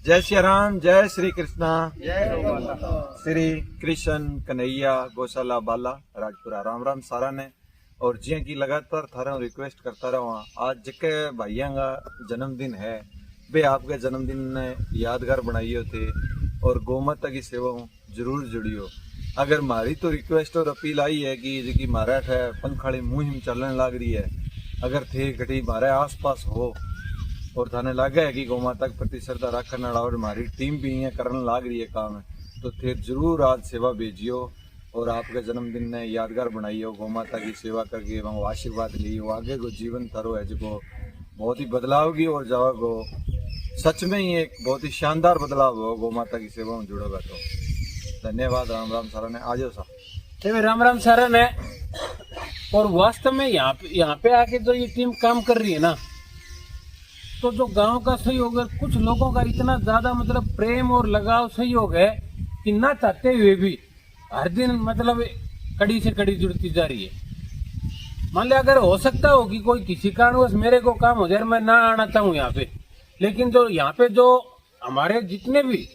जय श्री राम, जय श्री कृष्णा, जय गौ माता। श्री कृष्ण कन्हैया गौशाला बाला राजपुरा। राम राम सारा ने। और जिया की लगातार थारा रिक्वेस्ट करता रहा, आज जिके भाइयों का जन्मदिन है वे आपके जन्मदिन ने यादगार बनाइयो थे और गौ माता की सेवा जरूर जुड़ियो। अगर मारी तो रिक्वेस्ट और अपील आई है कि जी मारा है पंखाड़ी मुहिम चलने लग रही है, अगर थे घटी मारे आस पास हो और थाने लगा है कि गौ माता के प्रति श्रद्धा रखने वाला और हमारी टीम भी यहाँ करने लग रही है काम है, तो फिर जरूर आज सेवा भेजियो और आपके जन्मदिन ने यादगार बनाइयो। गौ माता की सेवा करके वहाँ आशीर्वाद लियो, आगे को जीवन थारो है जो बहुत ही बदलाव की और जाओगो। सच में ही एक बहुत ही शानदार बदलाव हो गौ माता की सेवा में जुड़ोगा। तो धन्यवाद। राम राम सारा ने। आ जाओ सा। राम राम सारा ने। और वास्तव में यहाँ पे आके जो ये टीम काम कर रही है ना, तो जो गांव का सहयोग है, कुछ लोगों का इतना ज्यादा मतलब प्रेम और लगाव सहयोग है कि ना चाहते हुए भी हर दिन मतलब कड़ी से कड़ी जुड़ती जा रही है। मान लिया अगर हो सकता हो कि कोई किसी कारणवश मेरे को काम हो जाए, मैं ना आना चाहूँ यहाँ पे, लेकिन जो यहाँ पे जो हमारे जितने भी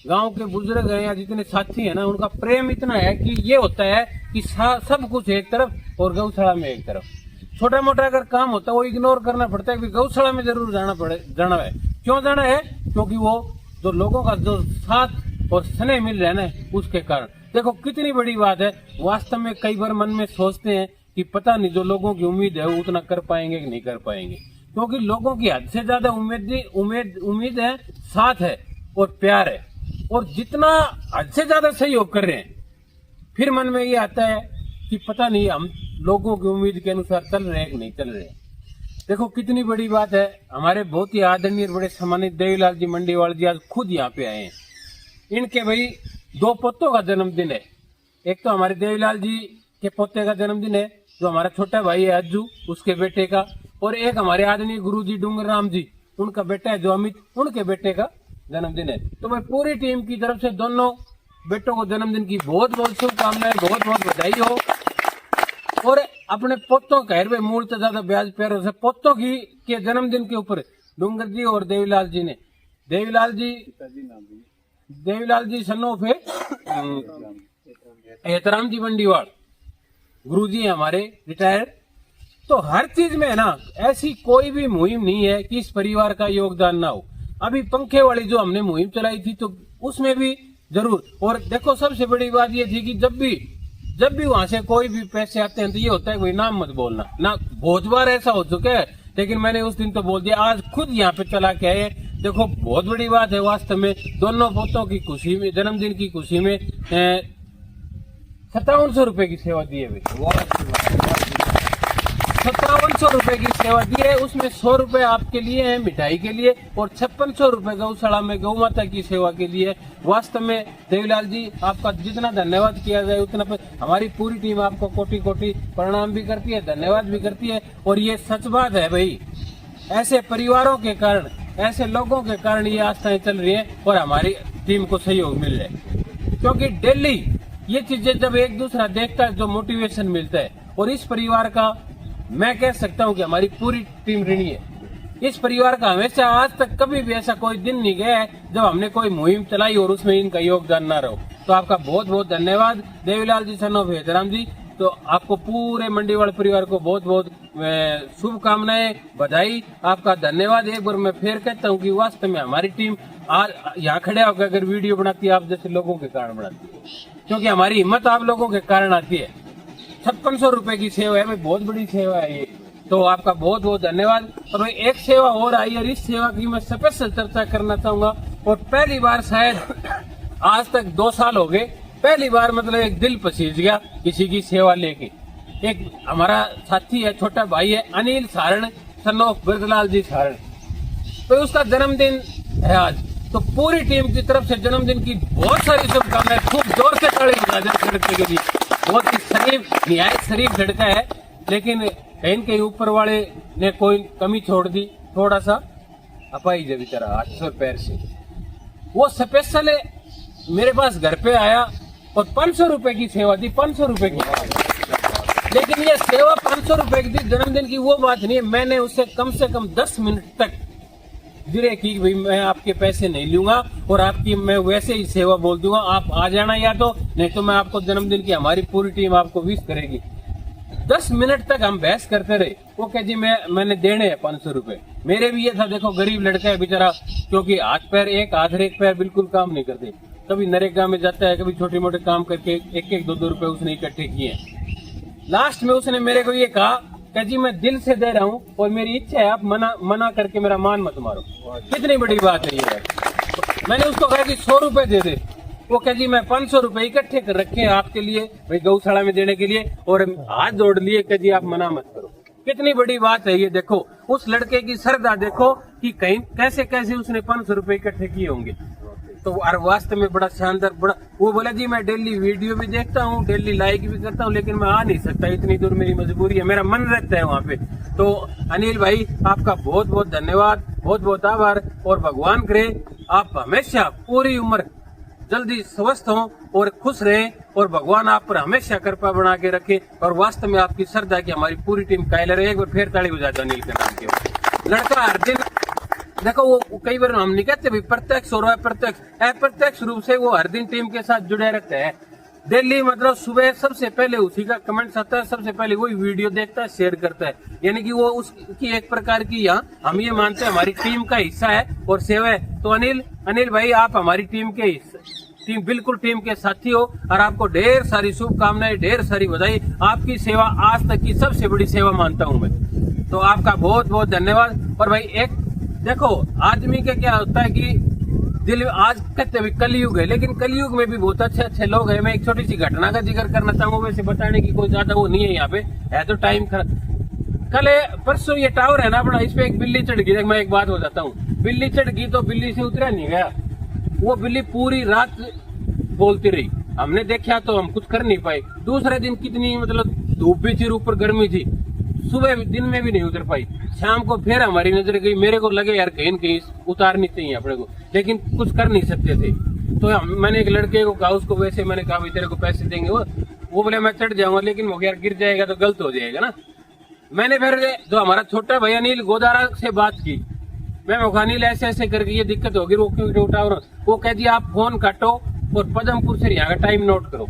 गांव के बुजुर्ग हैं या जितने साथी हैं ना, उनका प्रेम इतना है कि ये होता है कि सब कुछ एक तरफ और गौशाला में एक तरफ। छोटा मोटा अगर काम होता है वो इग्नोर करना पड़ता है कि गौशाला में जरूर जाना है। क्यों जाना है? क्योंकि वो जो लोगों का जो साथ और स्नेह मिल रहा है ना, उसके कारण। देखो कितनी बड़ी बात है। वास्तव में कई बार मन में सोचते हैं कि पता नहीं जो लोगों की उम्मीद है वो उतना कर पाएंगे कि नहीं कर पाएंगे, क्योंकि लोगों की हद से ज्यादा उम्मीद है, साथ है और प्यार है। और जितना हद से ज्यादा सहयोग कर रहे हैं, फिर मन में ये आता है कि पता नहीं हम लोगों की उम्मीद के अनुसार चल रहे हैं कि नहीं चल रहे हैं। देखो कितनी बड़ी बात है। हमारे बहुत ही आदरणीय बड़े सम्मानित देवीलाल जी मंडीवाल जी आज खुद यहाँ पे आए हैं। इनके भाई 2 पोतों का जन्मदिन है। एक तो हमारे देवीलाल जी के पोते का जन्मदिन है, जो हमारा छोटा भाई है अज्जू, उसके बेटे का, और एक हमारे आदरणीय गुरु जी डूंगर राम जी, उनका बेटा है जो अमित, उनके बेटे का जन्मदिन है। तो मैं पूरी टीम की तरफ से दोनों बेटों को जन्मदिन की बहुत बहुत शुभकामनाएं, बहुत बहुत बधाई हो। और अपने पोतों का मूल तो ज्यादा ब्याज प्यारों से पोतों की के जन्मदिन के ऊपर डूंगर जी और देवीलाल जी ने, देवीलाल जी सन्नोफ है एहतराम जी मंडीवाल, गुरु जी हमारे रिटायर्ड। तो हर चीज में है ना, ऐसी कोई भी मुहिम नहीं है कि इस परिवार का योगदान ना हो। अभी पंखे वाली जो हमने मुहिम चलाई थी तो उसमें भी जरूर। और देखो सबसे बड़ी बात ये थी कि जब भी वहां से कोई भी पैसे आते हैं तो ये होता है कोई नाम मत बोलना ना। बहुत बार ऐसा हो चुका है, लेकिन मैंने उस दिन तो बोल दिया, आज खुद यहाँ पे चला के आए। देखो बहुत बड़ी बात है वास्तव में। दोनों पोतों की खुशी में, जन्मदिन की खुशी में 5700 रुपए की सेवा दी है। 5700 रुपए की सेवा दी है। उसमें 100 रुपए आपके लिए है मिठाई के लिए और 5600 रुपए गौशाला में गौ माता की सेवा के लिए। वास्तव में देवीलाल जी आपका जितना धन्यवाद किया जाए उतना हमारी पूरी टीम आपको कोटि कोटि प्रणाम भी करती है, धन्यवाद भी करती है। और ये सच बात है भाई, ऐसे परिवारों के कारण, ऐसे लोगों के कारण ये आस्थाएं चल रही है और हमारी टीम को सहयोग मिल रहा है। क्योंकि डेली ये चीजें जब एक दूसरा देखता है, जो मोटिवेशन मिलता है। और इस परिवार का मैं कह सकता हूं कि हमारी पूरी टीम ऋणी है। इस परिवार का हमेशा आज तक कभी भी ऐसा कोई दिन नहीं गया है जब हमने कोई मुहिम चलाई और उसमें इनका योगदान ना रहो। तो आपका बहुत बहुत धन्यवाद देवीलाल जी, सन्नोफ एहतराम जी। तो आपको पूरे मंडीवाल परिवार को बहुत बहुत शुभकामनाएं, बधाई, आपका धन्यवाद। एक बार मैं फिर कहता हूँ कि वास्तव में हमारी टीम आज यहाँ खड़े होकर अगर वीडियो बनाती है, आप जैसे लोगों के कारण बनाती है, क्योंकि हमारी हिम्मत आप लोगों के कारण आती है। 5600 रुपए की सेवा है, बहुत बड़ी सेवा है ये। तो आपका बहुत बहुत धन्यवाद। और एक सेवा और आई और इस सेवा की मैं स्पेशल चर्चा करना चाहूंगा। और पहली बार शायद आज तक 2 साल हो गए, पहली बार मतलब एक दिल पसीज गया किसी की सेवा लेके। एक हमारा साथी है, छोटा भाई है अनिल सारण, सन्नोफ बिरदलाल जी सारण, तो उसका जन्मदिन है आज। तो पूरी टीम की तरफ से जन्मदिन की बहुत सारी शुभकामनाएं। खूब जोर से ताली बजा लड़के के लिए। बहुत ही शरीफ, निहायत शरीफ लड़का है, लेकिन कहीं के ऊपर वाले ने कोई कमी छोड़ दी, थोड़ा सा अपाई जब तरह 800 पैर से। वो स्पेशल मेरे पास घर पे आया और 500 रुपए की सेवा दी, 500 रुपए की। लेकिन ये सेवा 500 रुपए की थी, जन्मदिन की वो बात नहीं है। मैंने उससे कम 10 मिनट तक जिरे की भाई मैं आपके पैसे नहीं लूंगा और आपकी मैं वैसे ही सेवा बोल दूंगा, आप आ जाना या तो, नहीं तो मैं आपको जन्मदिन की हमारी पूरी टीम आपको विश करेगी। 10 मिनट तक हम बहस करते रहे। वो कह जी मैंने देने हैं 500 रुपए। मेरे भी ये था, देखो गरीब लड़का है बेचारा, क्योंकि हाथ पैर एक हाथ एक पैर बिल्कुल काम नहीं करते, कभी नरेगा में जाता है, कभी छोटे मोटे काम करके 1-1, 2-2 रुपए उसने इकट्ठे किए। लास्ट में उसने मेरे को ये कहा कि जी मैं दिल से दे रहा हूँ और मेरी इच्छा है, आप मना करके मेरा मान मत मारो। कितनी बड़ी बात है ये। मैंने उसको कहा कि 100 रुपए दे दे। वो कह जी मैं 500 रुपए इकट्ठे कर रखे हैं आपके लिए भाई गौशाला में देने के लिए, और हाथ जोड़ लिए कि जी आप मना मत करो। कितनी बड़ी बात है ये। देखो उस लड़के की श्रद्धा देखो कि कहीं कैसे कैसे उसने 500 रुपए इकट्ठे किए होंगे। तो और वास्तव में बड़ा शानदार, बड़ा। वो बोला जी मैं डेली वीडियो भी देखता हूँ, डेली लाइक भी करता हूँ, लेकिन मैं आ नहीं सकता, इतनी दूर मेरी मजबूरी है, मेरा मन रहता है वहाँ पे। तो अनिल भाई आपका बहुत बहुत धन्यवाद, बहुत बहुत आभार, और भगवान करे आप हमेशा पूरी उम्र जल्दी स्वस्थ हों और खुश रहें, और भगवान आप पर हमेशा कृपा बना के रखे। और वास्तव में आपकी श्रद्धा की हमारी पूरी टीम कायल रहे। एक बार फिर ताली बजा दो अनिल के नाम के। लड़का हर दिन देखो, वो कई बार हम नहीं कहते प्रत्यक्ष और अप्रत्यक्ष, अप्रत्यक्ष रूप से वो हर दिन टीम के साथ जुड़े रहते हैं। दिल्ली मतलब सुबह सबसे पहले उसी का कमेंट्स आता है, सबसे पहले वही वीडियो देखता है, शेयर करता है, यानी कि वो उसकी एक प्रकार की, यहाँ हम ये मानते हैं हमारी टीम का हिस्सा है और सेवा है। तो अनिल भाई आप हमारी टीम के हिस्से, बिल्कुल टीम के साथी हो, और आपको ढेर सारी शुभकामनाएं, ढेर सारी बधाई। आपकी सेवा आज तक की सबसे बड़ी सेवा मानता हूँ मैं, तो आपका बहुत बहुत धन्यवाद। और भाई एक देखो, आदमी के क्या होता है कि दिल, आज कहते हैं कलयुग है, लेकिन कलयुग में भी बहुत अच्छे अच्छे लोग हैं। मैं एक छोटी सी घटना का जिक्र करना चाहूंगा, वैसे बताने की कोई ज्यादा वो नहीं है यहाँ पे, है तो टाइम कल परसों ये टावर है ना अपना, इस पे एक बिल्ली चढ़ गई। मैं एक बात हो जाता हूँ, बिल्ली चढ़ गई तो बिल्ली से उतरा नहीं गया, वो बिल्ली पूरी रात बोलती रही। हमने देखा तो हम कुछ कर नहीं पाए। दूसरे दिन कितनी मतलब धूप भी थी, ऊपर गर्मी थी, सुबह दिन में भी नहीं उतर पाई। शाम को फिर हमारी नजर गई, मेरे को लगे यार कहीं कहीं उतारनी चाहिए अपने को, लेकिन कुछ कर नहीं सकते थे। तो मैंने एक लड़के को कहा, उसको वैसे मैंने कहा भाई तेरे को पैसे देंगे, वो बोले मैं चढ़ जाऊंगा, लेकिन वो यार गिर जाएगा तो गलत हो जाएगा ना। मैंने फिर जो हमारा छोटा भाई अनिल गोदारा से बात की, मैं अनिल ऐसे ऐसे करके ये दिक्कत होगी, वो क्यों उठा। वो कह दिया आप फोन काटो और पदमपुर से यहाँ का टाइम नोट करो।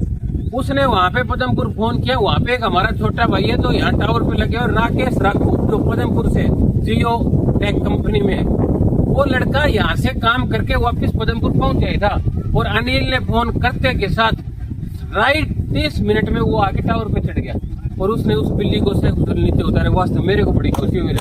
उसने वहाँ पे पदमपुर फोन किया, वहाँ पे एक हमारा छोटा भाई है तो यहाँ टावर पे लगे, और राकेश राखू जो पदमपुर से जियो टेक कंपनी में है, वो लड़का यहाँ से काम करके वापिस पदमपुर पहुंच गया था। और अनिल ने फोन करते के साथ राइट 30 मिनट में वो आगे टावर पे चढ़ गया, और उसने उस बिल्ली को से नीचे उतारे। वास्तव मेरे को बड़ी खुशी हुई।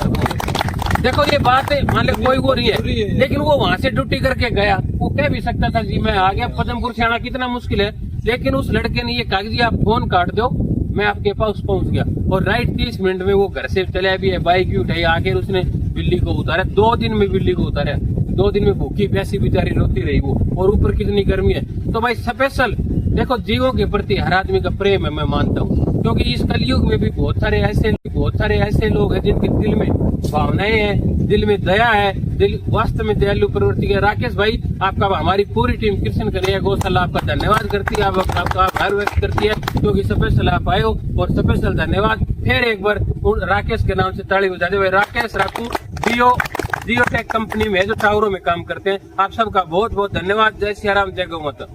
देखो ये बात है, मान लो कोई वो नहीं है, लेकिन वो वहाँ से ड्यूटी करके गया। वो कह भी सकता था जी मैं आ गया, पदमपुर से आना कितना मुश्किल है, लेकिन उस लड़के ने ये कहा जी आप फोन काट दो, मैं आपके पास पहुंच गया। और राइट 30 मिनट में वो घर से चला भी है, बाइक भी उठाई, आखिर उसने बिल्ली को उतारा। 2 दिन में बिल्ली को उतारा, 2 दिन में भूखी प्यासी बेचारी रोती रही वो, और ऊपर कितनी गर्मी है। तो भाई स्पेशल देखो, जीवों के प्रति हर आदमी का प्रेम है, मैं मानता हूँ, क्योंकि इस कलयुग में भी बहुत सारे ऐसे लोग हैं जिनके दिल में भावनाएं हैं, दिल में दया है, दिल वास्तव में दयालु प्रवृत्ति है। राकेश भाई आपका, हमारी पूरी टीम कृष्ण कन्हैया गौशाला आपका धन्यवाद करती है, आपका आभार व्यक्त करती है, क्योंकि स्पेशल आप आए हो। और स्पेशल धन्यवाद फिर एक बार राकेश के नाम से ताली बजा दे। राकेश राखू जियो टेक कंपनी में जो टावरों में काम करते हैं, आप सबका बहुत बहुत धन्यवाद। जय सिया राम, जय गौ माता।